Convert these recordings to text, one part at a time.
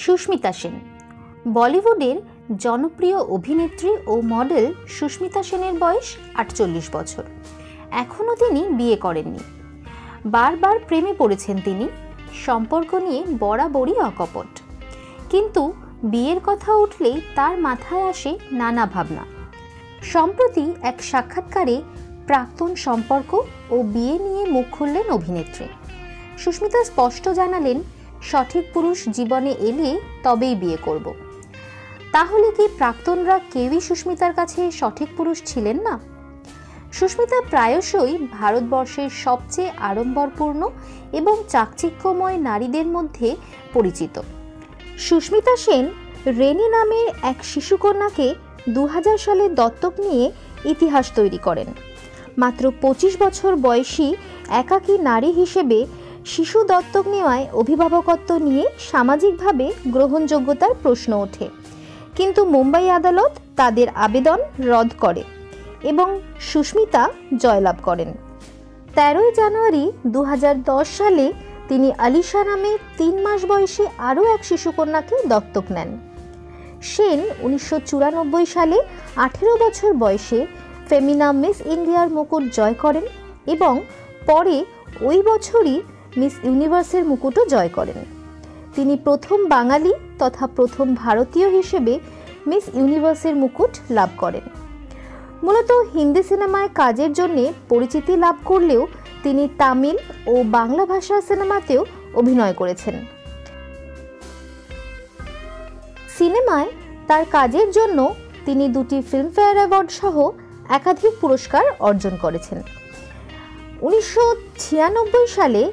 সুস্মিতা সেন বলিউডের জনপ্রিয় অভিনেত্রী ও মডেল সুস্মিতা সেনের বয়স ৪৮ বছর। এখনও তিনি বিয়ে করেননি। বারবার প্রেমে পড়েছেন তিনি, সম্পর্ক নিয়ে বরাবরই অকপট। কিন্তু বিয়ের কথা উঠলেই তার মাথায় আসে নানা ভাবনা। সম্প্রতি এক সাক্ষাৎকারে প্রাক্তন সম্পর্ক ও বিয়ে নিয়ে মুখ খুললেন অভিনেত্রী। সুস্মিতা স্পষ্ট জানালেন, সঠিক পুরুষ জীবনে এলে তবেই বিয়ে করব। তাহলে কি প্রাক্তনরা কেউই সুস্মিতার কাছে সঠিক পুরুষ ছিলেন না? সুস্মিতা প্রায়শই ভারতবর্ষের সবচেয়ে আড়ম্বরপূর্ণ এবং চাকচিক্যময় নারীদের মধ্যে পরিচিত। সুস্মিতা সেন রেনি নামের এক শিশুকন্যাকে ২০০০ সালে দত্তক নিয়ে ইতিহাস তৈরি করেন। মাত্র ২৫ বছর বয়সী একাকী নারী হিসেবে শিশু দত্তক নেওয়ায় অভিভাবকত্ব নিয়ে সামাজিকভাবে গ্রহণযোগ্যতার প্রশ্ন ওঠে, কিন্তু মুম্বাই আদালত তাদের আবেদন রদ করে এবং সুস্মিতা জয়লাভ করেন। ১৩ জানুয়ারি ২০১০ সালে তিনি আলিশা নামে ৩ মাস বয়সী আরও এক শিশুকন্যাকে দত্তক নেন। সেন ১৯৯৪ সালে ১৮ বছর বয়সে ফেমিনা মিস ইন্ডিয়ার মুকুট জয় করেন এবং পরে ওই বছরই মিস ইউনিভার্সের মুকুটও জয় করেন। তিনি প্রথম বাঙালি তথা প্রথম ভারতীয় হিসেবে মিস ইউনিভার্সের মুকুট লাভ করেন। মূলত হিন্দি সিনেমায় কাজের জন্য পরিচিতি লাভ করলেও তিনি তামিল ও বাংলা ভাষার সিনেমাতেও অভিনয় করেছেন। সিনেমায় তার কাজের জন্য তিনি ২টি ফিল্মফেয়ার অ্যাওয়ার্ড সহ একাধিক পুরস্কার অর্জন করেছেন। ১৯৯৬ সালে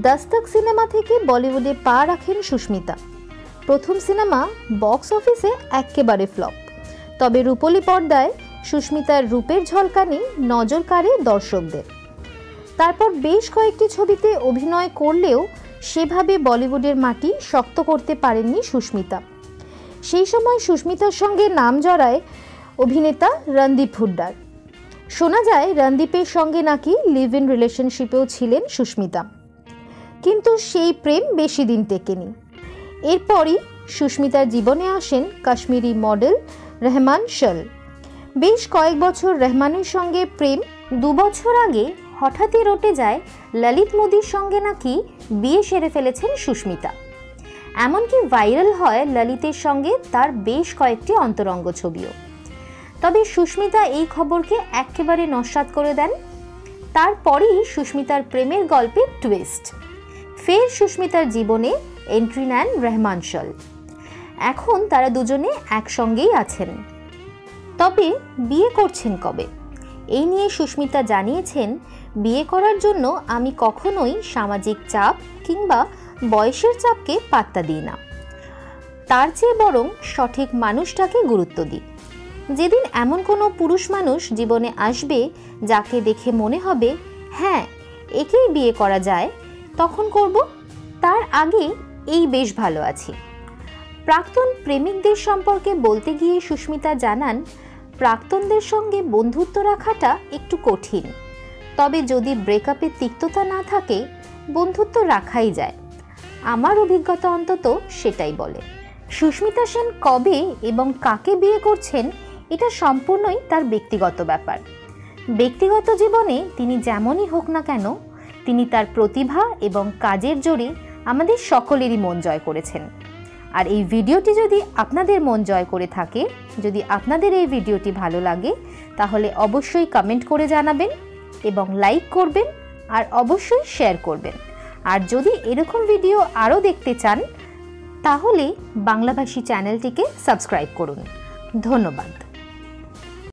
দস্তক সিনেমা থেকে বলিউডে পা রাখেন সুস্মিতা। প্রথম সিনেমা বক্স অফিসে একেবারে ফ্লপ, তবে রূপলী পর্দায় সুস্মিতার রূপের ঝলকানি নজর কাড়ে দর্শকদের। তারপর বেশ কয়েকটি ছবিতে অভিনয় করলেও সেভাবে বলিউডের মাটি শক্ত করতে পারেননি সুস্মিতা। সেই সময় সুস্মিতার সঙ্গে নাম জড়ায় অভিনেতা রণদীপ হুড্ডার। শোনা যায় রণদীপের সঙ্গে নাকি লিভ ইন রিলেশনশিপেও ছিলেন সুস্মিতা, কিন্তু সেই প্রেম বেশি দিন টেকেনি। এরপরই সুস্মিতার জীবনে আসেন কাশ্মীরি মডেল রেহমান শল। বেশ কয়েক বছর রেহমানের সঙ্গে প্রেম। ২ বছর আগে হঠাৎই রটে যায় ললিত মোদির সঙ্গে নাকি বিয়ে সেরে ফেলেছেন সুস্মিতা। এমনকি ভাইরাল হয় ললিতের সঙ্গে তার বেশ কয়েকটি অন্তরঙ্গ ছবিও। তবে সুস্মিতা এই খবরকে একেবারে নস্যাৎ করে দেন। তারপরেই সুস্মিতার প্রেমের গল্পে টুইস্ট। ফের সুস্মিতার জীবনে এন্ট্রি নেন রেহমান শল। এখন তারা দুজনে একসঙ্গেই আছেন। তবে বিয়ে করছেন কবে, এই নিয়ে সুস্মিতা জানিয়েছেন, বিয়ে করার জন্য আমি কখনোই সামাজিক চাপ কিংবা বয়সের চাপকে পাত্তা দিই না। তার চেয়ে বরং সঠিক মানুষটাকে গুরুত্ব দিই। যেদিন এমন কোনো পুরুষ মানুষ জীবনে আসবে যাকে দেখে মনে হবে হ্যাঁ একেই বিয়ে করা যায়, তখন করব। তার আগে এই বেশ ভালো আছি। প্রাক্তন প্রেমিকদের সম্পর্কে বলতে গিয়ে সুস্মিতা জানান, প্রাক্তনদের সঙ্গে বন্ধুত্ব রাখাটা একটু কঠিন, তবে যদি ব্রেকআপে তিক্ততা না থাকে বন্ধুত্ব রাখাই যায়। আমার অভিজ্ঞতা অন্তত সেটাই বলে। সুস্মিতা সেন কবে এবং কাকে বিয়ে করছেন এটা সম্পূর্ণই তার ব্যক্তিগত ব্যাপার। ব্যক্তিগত জীবনে তিনি যেমনই হোক না কেন, তিনি তার প্রতিভা এবং কাজের জোরে আমাদের সকলেরই মন জয় করেছেন। আর এই ভিডিওটি যদি আপনাদের মন জয় করে থাকে, যদি আপনাদের এই ভিডিওটি ভালো লাগে, তাহলে অবশ্যই কমেন্ট করে জানাবেন এবং লাইক করবেন আর অবশ্যই শেয়ার করবেন। আর যদি এরকম ভিডিও আরও দেখতে চান তাহলে বাংলাভাষী চ্যানেলটিকে সাবস্ক্রাইব করুন। ধন্যবাদ।